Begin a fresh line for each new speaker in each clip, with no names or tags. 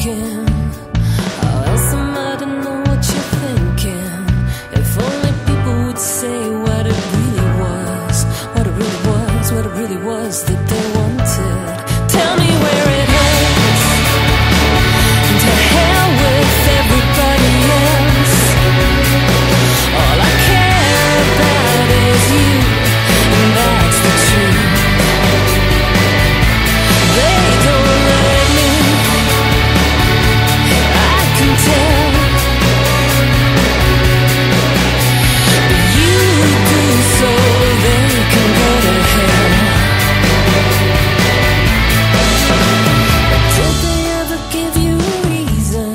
walking. How else am I to know what you're thinking? If only people would say what it really was, what it really was, what it really was that they wanted. Tell me where it ends, and to hell with everybody else. All I care about is you, and that's the truth. They don't let me, I can tell, but you do so they can go to hell. Did they ever give you a reason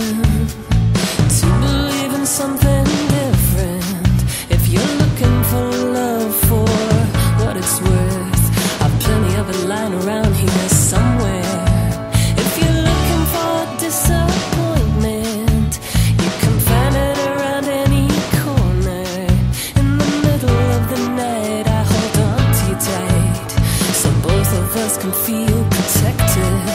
to believe in something different? If you're looking for love for what it's worth, I've plenty of it lying around here somewhere. If you're looking for disappointment, you can find it around any corner. In the middle of the night, I hold on to you tight, so both of us can feel protected.